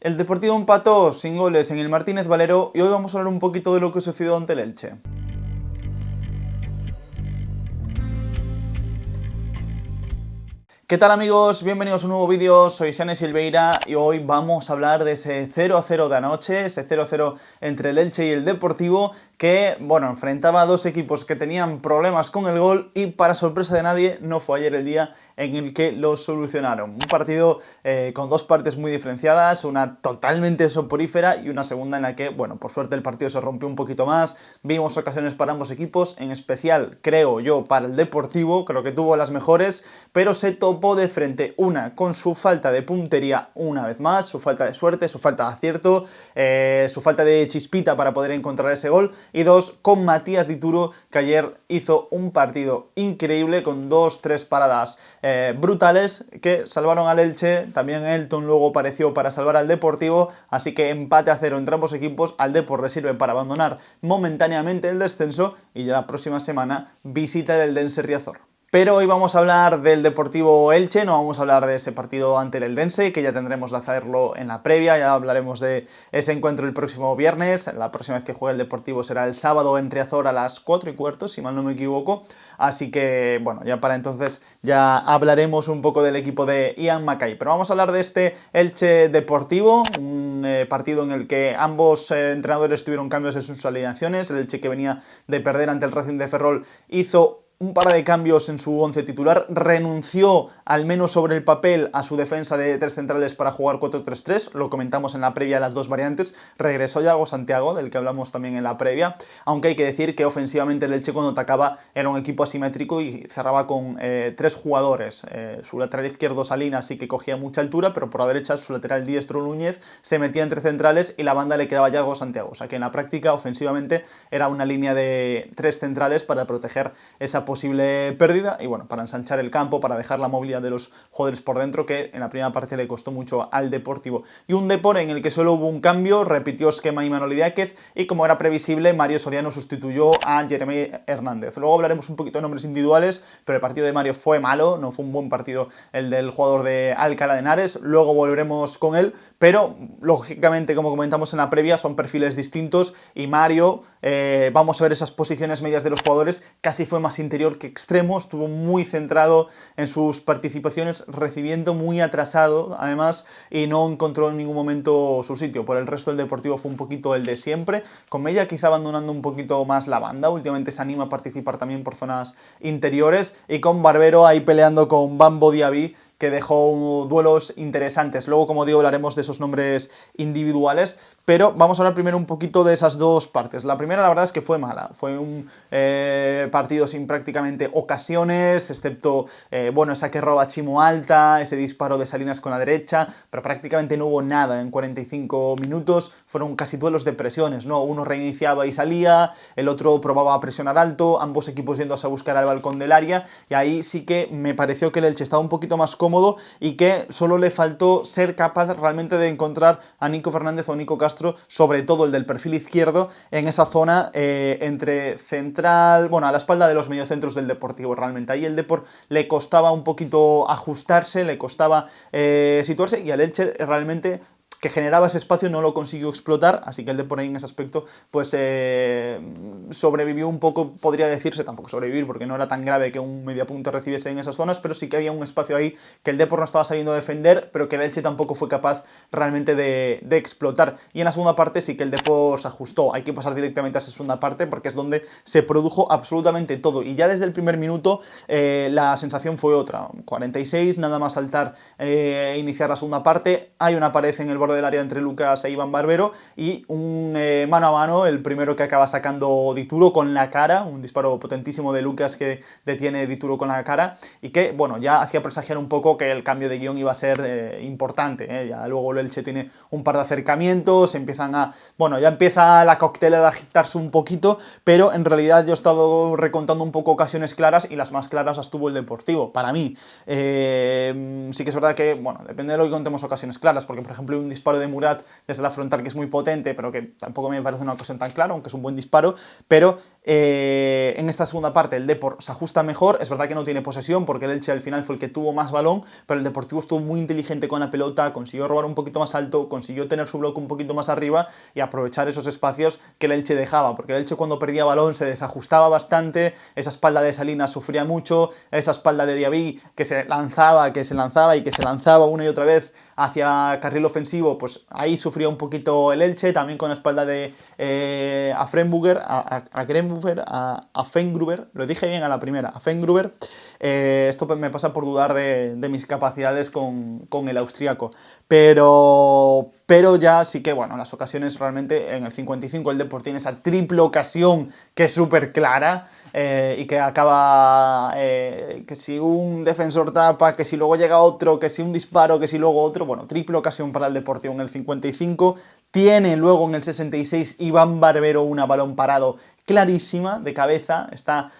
El Deportivo empató sin goles en el Martínez Valero y hoy vamos a hablar un poquito de lo que sucedió ante el Elche. ¿Qué tal amigos? Bienvenidos a un nuevo vídeo, soy Xane Silveira y hoy vamos a hablar de ese 0-0 de anoche, ese 0-0 entre el Elche y el Deportivo que, bueno, enfrentaba a dos equipos que tenían problemas con el gol y para sorpresa de nadie no fue ayer el día en el que lo solucionaron. Un partido con dos partes muy diferenciadas, una totalmente soporífera y una segunda en la que, bueno, por suerte el partido se rompió un poquito más, vimos ocasiones para ambos equipos, en especial, creo yo, para el Deportivo, creo que tuvo las mejores, pero se topó de frente, una, con su falta de puntería una vez más, su falta de suerte, su falta de acierto, su falta de chispita para poder encontrar ese gol, y dos, con Matías Dituro, que ayer hizo un partido increíble con 2-3 paradas brutales que salvaron al Elche. También Elton luego apareció para salvar al Deportivo, así que empate a 0 entre ambos equipos. Al Depor le sirve para abandonar momentáneamente el descenso y ya la próxima semana visita el Eldense Riazor. Pero hoy vamos a hablar del Deportivo Elche, no vamos a hablar de ese partido ante el Eldense, que ya tendremos de hacerlo en la previa, ya hablaremos de ese encuentro el próximo viernes, la próxima vez que juegue el Deportivo será el sábado en Riazor a las 4:15, si mal no me equivoco, así que bueno, ya para entonces ya hablaremos un poco del equipo de Ian Mackay. Pero vamos a hablar de este Elche Deportivo, un partido en el que ambos entrenadores tuvieron cambios en sus alineaciones. El Elche, que venía de perder ante el Racing de Ferrol, hizo un par de cambios en su once titular, renunció al menos sobre el papel a su defensa de tres centrales para jugar 4-3-3, lo comentamos en la previa de las dos variantes, regresó Yago Santiago, del que hablamos también en la previa, aunque hay que decir que ofensivamente el Elche cuando atacaba era un equipo asimétrico y cerraba con tres jugadores, su lateral izquierdo Salinas sí que cogía mucha altura, pero por la derecha su lateral diestro Núñez se metía entre centrales y la banda le quedaba a Yago Santiago, o sea que en la práctica ofensivamente era una línea de tres centrales para proteger esa posible pérdida y bueno, para ensanchar el campo, para dejar la movilidad de los jugadores por dentro, que en la primera parte le costó mucho al Deportivo. Y un Depor en el que solo hubo un cambio, repitió esquema Imanol Idiáquez y, como era previsible, Mario Soriano sustituyó a Jeremy Hernández. Luego hablaremos un poquito de nombres individuales, pero el partido de Mario fue malo, no fue un buen partido el del jugador de Alcalá de Henares, luego volveremos con él, pero lógicamente, como comentamos en la previa, son perfiles distintos y Mario, vamos a ver esas posiciones medias de los jugadores, casi fue más interior que extremo, estuvo muy centrado en sus participaciones, recibiendo muy atrasado además y no encontró en ningún momento su sitio. Por el resto el Deportivo fue un poquito el de siempre, con Mella quizá abandonando un poquito más la banda, últimamente se anima a participar también por zonas interiores, y con Barbero ahí peleando con Bambo Diaby, que dejó duelos interesantes. Luego, como digo, hablaremos de esos nombres individuales, pero vamos a hablar primero un poquito de esas dos partes. La primera, la verdad es que fue mala, fue un partido sin prácticamente ocasiones, excepto, bueno, esa que roba Chimo Alta, ese disparo de Salinas con la derecha, pero prácticamente no hubo nada en 45 minutos, fueron casi duelos de presiones, ¿no? Uno reiniciaba y salía, el otro probaba presionar alto, ambos equipos yéndose a buscar al balcón del área, y ahí sí que me pareció que el Elche estaba un poquito más cómodo y que solo le faltó ser capaz realmente de encontrar a Nico Fernández o Nico Castro, sobre todo el del perfil izquierdo, en esa zona entre central, bueno, a la espalda de los mediocentros del Deportivo. Realmente ahí el Depor le costaba un poquito ajustarse, le costaba situarse, y al Elche realmente, que generaba ese espacio, no lo consiguió explotar, así que el Depor ahí en ese aspecto pues sobrevivió un poco, podría decirse, tampoco sobrevivir porque no era tan grave que un mediapunta recibiese en esas zonas, pero sí que había un espacio ahí que el Depor no estaba sabiendo defender, pero que el Elche tampoco fue capaz realmente de explotar. Y en la segunda parte sí que el Depor se ajustó. Hay que pasar directamente a esa segunda parte porque es donde se produjo absolutamente todo, y ya desde el primer minuto la sensación fue otra. 46, nada más saltar iniciar la segunda parte, hay una pared en el borde del área entre Lucas e Iván Barbero y un mano a mano, el primero que acaba sacando Dituro con la cara, un disparo potentísimo de Lucas que detiene Dituro con la cara y que, bueno, ya hacía presagiar un poco que el cambio de guión iba a ser importante, ya luego el Elche tiene un par de acercamientos, empiezan a, bueno, ya empieza la coctelera a agitarse un poquito, pero en realidad yo he estado recontando un poco ocasiones claras y las más claras las tuvo el Deportivo, para mí. Sí que es verdad que, bueno, depende de lo que contemos ocasiones claras, porque por ejemplo un disparo de Murat desde la frontal que es muy potente, pero que tampoco me parece una ocasión tan clara, aunque es un buen disparo, pero En esta segunda parte el Depor se ajusta mejor, es verdad que no tiene posesión porque el Elche al final fue el que tuvo más balón, pero el Deportivo estuvo muy inteligente con la pelota, consiguió robar un poquito más alto, consiguió tener su bloque un poquito más arriba y aprovechar esos espacios que el Elche dejaba, porque el Elche cuando perdía balón se desajustaba bastante, esa espalda de Salinas sufría mucho, esa espalda de Diaby que se lanzaba y que se lanzaba una y otra vez hacia carril ofensivo, pues ahí sufría un poquito el Elche, también con la espalda de a Fengruber, lo dije bien a la primera, a Fengruber. Esto me pasa por dudar de mis capacidades con el austríaco, pero ya sí que, bueno, las ocasiones realmente en el 55 el Depor tiene esa triple ocasión que es súper clara, y que acaba, que si un defensor tapa, que si luego llega otro, que si un disparo, que si luego otro, bueno, triple ocasión para el Deportivo en el 55, tiene luego en el 66 Iván Barbero una balón parado clarísima, de cabeza, está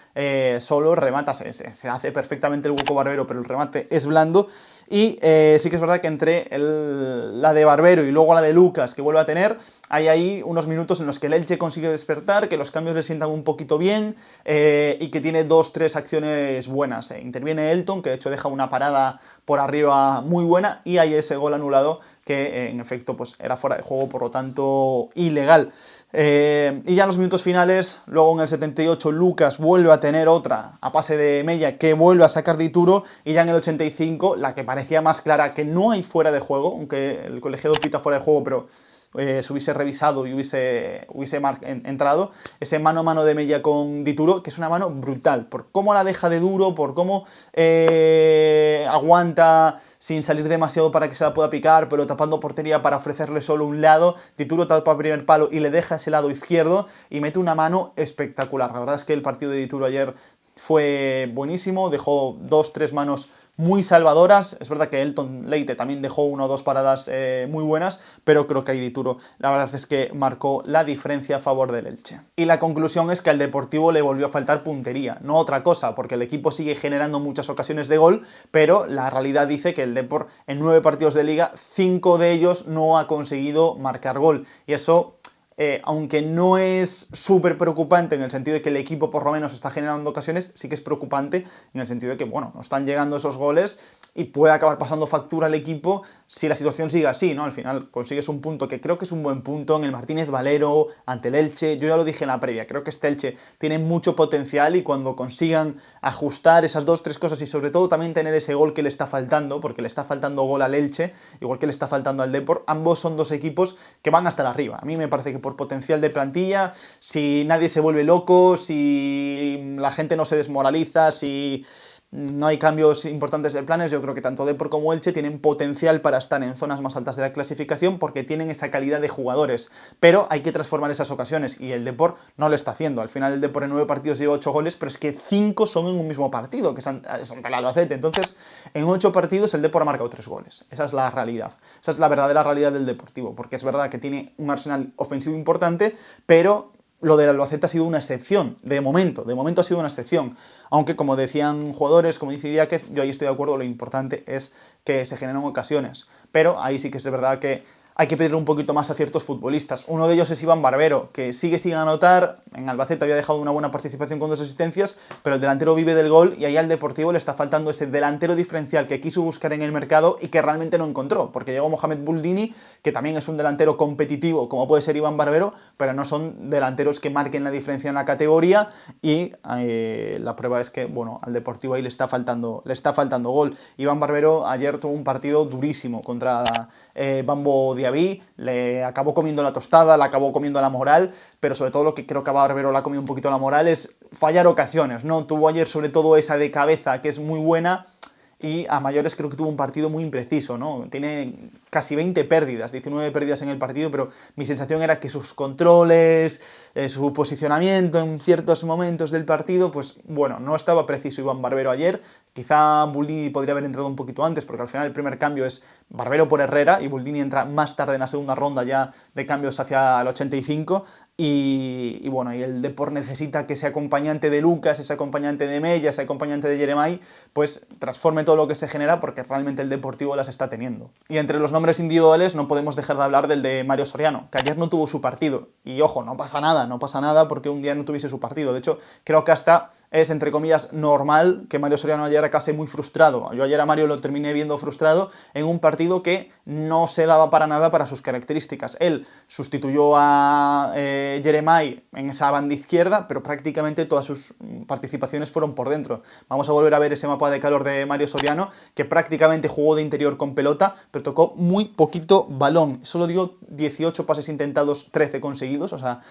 solo, remata, se hace perfectamente el hueco Barbero, pero el remate es blando, y sí que es verdad que entre la de Barbero y luego la de Lucas, que vuelve a tener, hay ahí unos minutos en los que el Elche consigue despertar, que los cambios le sientan un poquito bien, y que tiene 2-3 acciones buenas. Interviene Elton, que de hecho deja una parada por arriba muy buena, y hay ese gol anulado que en efecto pues era fuera de juego, por lo tanto ilegal. Y ya en los minutos finales, luego en el 78 Lucas vuelve a tener otra a pase de Mella que vuelve a sacar de Ituro, y ya en el 85 la que parecía más clara, que no hay fuera de juego, aunque el colegiado pita fuera de juego, pero se hubiese revisado y hubiese entrado, ese mano a mano de Mella con Dituro, que es una mano brutal, por cómo la deja de duro, por cómo aguanta sin salir demasiado para que se la pueda picar, pero tapando portería para ofrecerle solo un lado. Dituro tapa el primer palo y le deja ese lado izquierdo y mete una mano espectacular. La verdad es que el partido de Dituro ayer fue buenísimo, dejó 2-3 manos muy salvadoras. Es verdad que Elton Leite también dejó 1 o 2 paradas muy buenas, pero creo que Dituro la verdad es que marcó la diferencia a favor del Elche. Y la conclusión es que al Deportivo le volvió a faltar puntería, no otra cosa, porque el equipo sigue generando muchas ocasiones de gol, pero la realidad dice que el Depor en 9 partidos de liga, 5 de ellos no ha conseguido marcar gol, y eso aunque no es súper preocupante en el sentido de que el equipo por lo menos está generando ocasiones, sí que es preocupante en el sentido de que, bueno, no están llegando esos goles y puede acabar pasando factura al equipo si la situación sigue así, ¿no? Al final consigues un punto que creo que es un buen punto en el Martínez Valero, ante el Elche. Yo ya lo dije en la previa, creo que este Elche tiene mucho potencial y cuando consigan ajustar esas 2-3 cosas y sobre todo también tener ese gol que le está faltando, porque le está faltando gol al Elche, igual que le está faltando al Depor, ambos son dos equipos que van hasta arriba. A mí me parece que por potencial de plantilla, si nadie se vuelve loco, si la gente no se desmoraliza, si no hay cambios importantes de planes, yo creo que tanto Depor como Elche tienen potencial para estar en zonas más altas de la clasificación porque tienen esa calidad de jugadores, pero hay que transformar esas ocasiones y el Depor no lo está haciendo. Al final el Depor en 9 partidos lleva 8 goles, pero es que 5 son en un mismo partido, que es ante el Albacete. Entonces, en 8 partidos el Depor ha marcado 3 goles. Esa es la realidad. Esa es la verdadera realidad del Deportivo, porque es verdad que tiene un arsenal ofensivo importante, pero lo del Albacete ha sido una excepción, de momento ha sido una excepción. Aunque, como decían jugadores, como dice Díaz, yo ahí estoy de acuerdo, lo importante es que se generen ocasiones. Pero ahí sí que es verdad que hay que pedirle un poquito más a ciertos futbolistas. Uno de ellos es Iván Barbero, que sigue sin anotar. En Albacete había dejado una buena participación con 2 asistencias, pero el delantero vive del gol y ahí al Deportivo le está faltando ese delantero diferencial que quiso buscar en el mercado y que realmente no encontró, porque llegó Mohamed Buldini, que también es un delantero competitivo, como puede ser Iván Barbero, pero no son delanteros que marquen la diferencia en la categoría y la prueba es que, bueno, al Deportivo ahí le está faltando gol. Iván Barbero ayer tuvo un partido durísimo contra Bambo Diaby, le acabó comiendo la tostada, le acabó comiendo la moral, pero sobre todo lo que creo que a Barbero le ha comido un poquito la moral es fallar ocasiones, ¿no? Tuvo ayer sobre todo esa de cabeza que es muy buena y a mayores creo que tuvo un partido muy impreciso, ¿no? Tiene casi 20 pérdidas, 19 pérdidas en el partido, pero mi sensación era que sus controles, su posicionamiento en ciertos momentos del partido, pues bueno, no estaba preciso Iván Barbero ayer. Quizá Buldini podría haber entrado un poquito antes, porque al final el primer cambio es Barbero por Herrera y Buldini entra más tarde en la segunda ronda ya de cambios hacia el 85. Y bueno, y el Depor necesita que ese acompañante de Lucas, ese acompañante de Mella, ese acompañante de Jeremai, pues transforme todo lo que se genera, porque realmente el Deportivo las está teniendo. Y entre los nombres individuales no podemos dejar de hablar del de Mario Soriano, que ayer no tuvo su partido. Y ojo, no pasa nada porque un día no tuviese su partido. De hecho, creo que hasta es, entre comillas, normal que Mario Soriano ayer acabase muy frustrado. Yo ayer a Mario lo terminé viendo frustrado en un partido que no se daba para nada para sus características. Él sustituyó a Jeremai en esa banda izquierda, pero prácticamente todas sus participaciones fueron por dentro. Vamos a volver a ver ese mapa de calor de Mario Soriano, que prácticamente jugó de interior con pelota, pero tocó muy poquito balón. Solo dio 18 pases intentados, 13 conseguidos, o sea,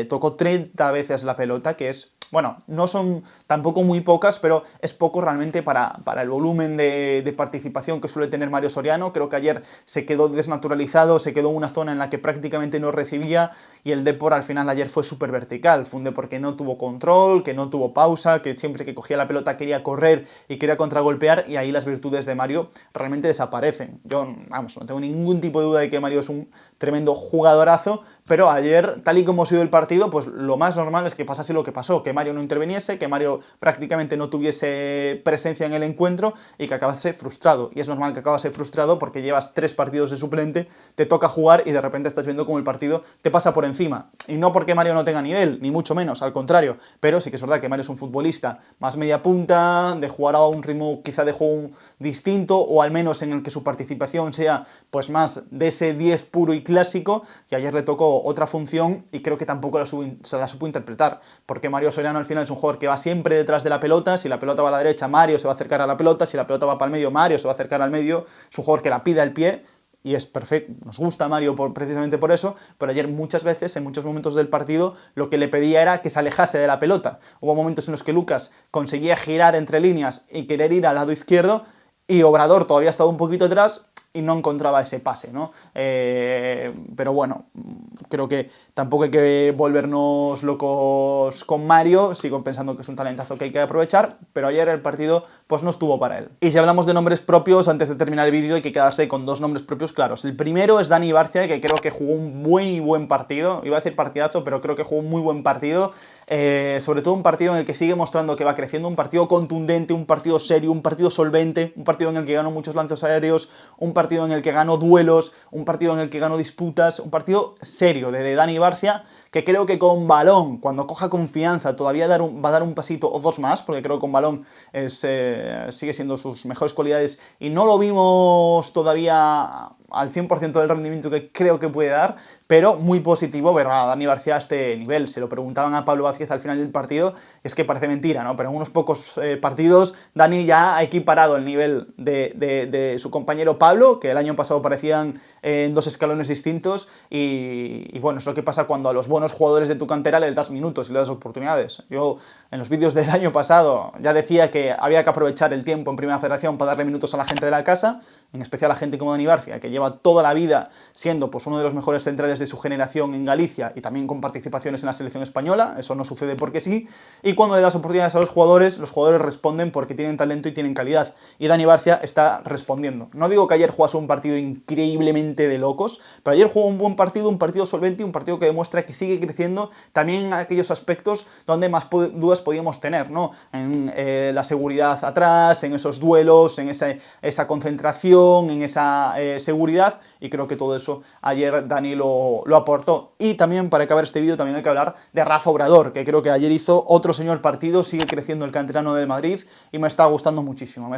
tocó 30 veces la pelota, que es... Bueno, no son tampoco muy pocas, pero es poco realmente para el volumen de participación que suele tener Mario Soriano. Creo que ayer se quedó desnaturalizado, se quedó en una zona en la que prácticamente no recibía, y el Depor al final ayer fue súper vertical. Fue un Depor que no tuvo control, que no tuvo pausa, que siempre que cogía la pelota quería correr y quería contragolpear, y ahí las virtudes de Mario realmente desaparecen. Yo, vamos, no tengo ningún tipo de duda de que Mario es un tremendo jugadorazo, pero ayer, tal y como ha sido el partido, pues lo más normal es que pasase lo que pasó, que Mario no interviniese, que Mario prácticamente no tuviese presencia en el encuentro y que acabase frustrado. Y es normal que acabase frustrado porque llevas 3 partidos de suplente, te toca jugar y de repente estás viendo cómo el partido te pasa por encima. Y no porque Mario no tenga nivel, ni mucho menos, al contrario, pero sí que es verdad que Mario es un futbolista más media punta, de jugar a un ritmo quizá de juego distinto, o al menos en el que su participación sea pues más de ese 10 puro y clásico, y ayer le tocó otra función y creo que tampoco se la supo interpretar, porque Mario Soriano al final es un jugador que va siempre detrás de la pelota. Si la pelota va a la derecha, Mario se va a acercar a la pelota; si la pelota va para el medio, Mario se va a acercar al medio. Es un jugador que la pide al pie y es perfecto. Nos gusta Mario precisamente por eso, pero ayer muchas veces, en muchos momentos del partido, lo que le pedía era que se alejase de la pelota. Hubo momentos en los que Lucas conseguía girar entre líneas y querer ir al lado izquierdo, y Obrador todavía estaba un poquito atrás y no encontraba ese pase, ¿no? Pero bueno, creo que tampoco hay que volvernos locos con Mario. Sigo pensando que es un talentazo que hay que aprovechar, pero ayer el partido pues no estuvo para él. Y si hablamos de nombres propios, antes de terminar el vídeo hay que quedarse con 2 nombres propios claros. El primero es Dani Barcia, que creo que jugó un muy buen partido. Iba a decir partidazo, pero creo que jugó un muy buen partido. Sobre todo un partido en el que sigue mostrando que va creciendo, un partido contundente, un partido serio, un partido solvente, un partido en el que ganó muchos lances aéreos, un partido en el que ganó duelos, un partido en el que ganó disputas, un partido serio de Dani Barcia, que creo que con balón, cuando coja confianza, todavía va a dar un pasito o 2 más, porque creo que con balón sigue siendo sus mejores cualidades y no lo vimos todavía al 100% del rendimiento que creo que puede dar, pero muy positivo ver a Dani Barcia a este nivel. Se lo preguntaban a Pablo Vázquez al final del partido, es que parece mentira, ¿no? Pero en unos pocos partidos Dani ya ha equiparado el nivel de su compañero Pablo, que el año pasado parecían en 2 escalones distintos, y bueno, es lo que pasa cuando a los buenos jugadores de tu cantera les das minutos y les das oportunidades. Yo en los vídeos del año pasado ya decía que había que aprovechar el tiempo en Primera Federación para darle minutos a la gente de la casa, en especial a gente como Dani Barcia, que lleva toda la vida siendo pues uno de los mejores centrales de su generación en Galicia y también con participaciones en la selección española. Eso no sucede porque sí, y cuando le das oportunidades a los jugadores responden porque tienen talento y tienen calidad, y Dani Barcia está respondiendo. No digo que ayer jugase un partido increíblemente de locos, pero ayer jugó un buen partido, un partido solvente, un partido que demuestra que sigue creciendo también en aquellos aspectos donde más dudas podíamos tener, ¿no? En la seguridad atrás, en esos duelos, en esa concentración, en esa seguridad, y creo que todo eso ayer Dani lo aportó. Y también, para acabar este vídeo, también hay que hablar de Rafa Obrador, que creo que ayer hizo otro señor partido, sigue creciendo el canterano del Madrid y me está gustando muchísimo,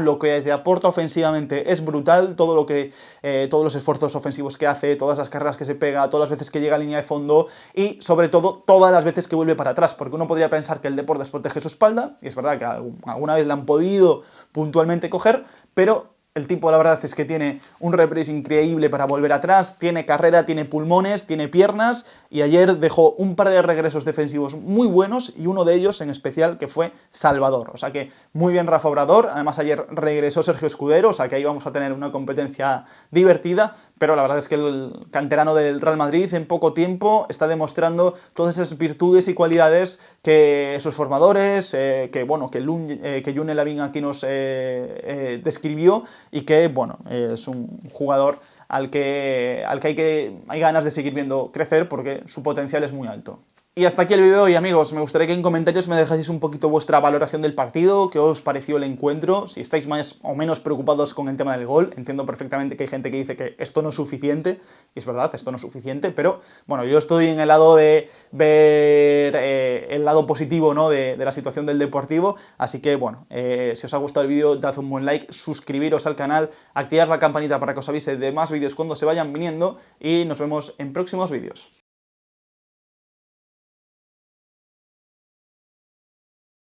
lo que te aporta ofensivamente es brutal, todos los esfuerzos ofensivos que hace, todas las carreras que se pega, todas las veces que llega a línea de fondo y sobre todo todas las veces que vuelve para atrás, porque uno podría pensar que el Depor desprotege su espalda, y es verdad que alguna vez la han podido puntualmente coger, pero el tipo, la verdad es que tiene un reprise increíble para volver atrás, tiene carrera, tiene pulmones, tiene piernas, y ayer dejó un par de regresos defensivos muy buenos, y uno de ellos en especial que fue salvador. O sea que muy bien Rafa Obrador. Además ayer regresó Sergio Escudero, o sea que ahí vamos a tener una competencia divertida, pero la verdad es que el canterano del Real Madrid en poco tiempo está demostrando todas esas virtudes y cualidades que sus formadores, que June Lavín aquí nos describió, y que, bueno, es un jugador hay ganas de seguir viendo crecer porque su potencial es muy alto. Y hasta aquí el vídeo y amigos, me gustaría que en comentarios me dejáis un poquito vuestra valoración del partido, qué os pareció el encuentro, si estáis más o menos preocupados con el tema del gol. Entiendo perfectamente que hay gente que dice que esto no es suficiente, y es verdad, esto no es suficiente, pero bueno, yo estoy en el lado de ver el lado positivo, ¿no?, de la situación del Deportivo, así que bueno, si os ha gustado el vídeo, dad un buen like, suscribiros al canal, activar la campanita para que os avise de más vídeos cuando se vayan viniendo y nos vemos en próximos vídeos.